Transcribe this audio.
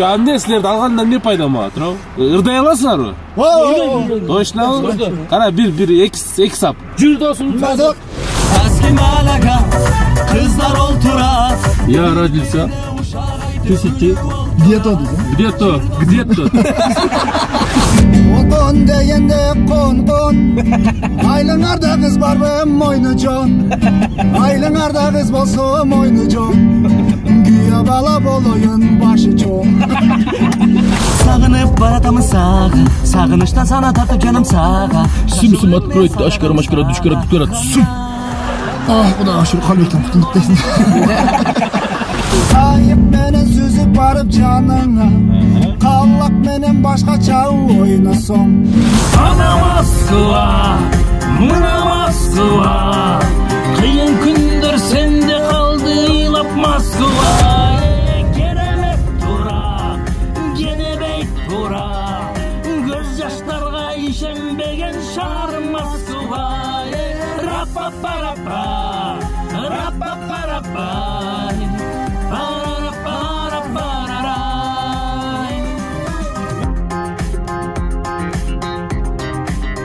Анда силерди алгандан эмне пайда мага туурабы? Ырдай аласыңарбы? Точнобу? Кара бир эки сап. Жүр досум. Eski Malaga kızlar olturas. Я родился. Тысячи. Где-то. Отон дегенде кон. Айлыңарда кыз барбы мойны жон. Айлыңарда кыз болсо мойны жон. Күйө бала болоюн башы чоң. Сагынып баратамын сага. Сагыныштан сана тартып жаным сага. Сым откроет, ашкара машкара душкара кутара. Сым. Куда шур калбектен кутулуп дейсиң. Айып менен сүзүп барып жаныңа. Каллак менен башкача ойносоң. Ана Москва, мына Москва. Кыйын күндөр сенде калды ыйлап Москва. Керемет тура, женебей тура. Көз жаштарга ишенбеген шаар Москва. Рапа-па-рапа.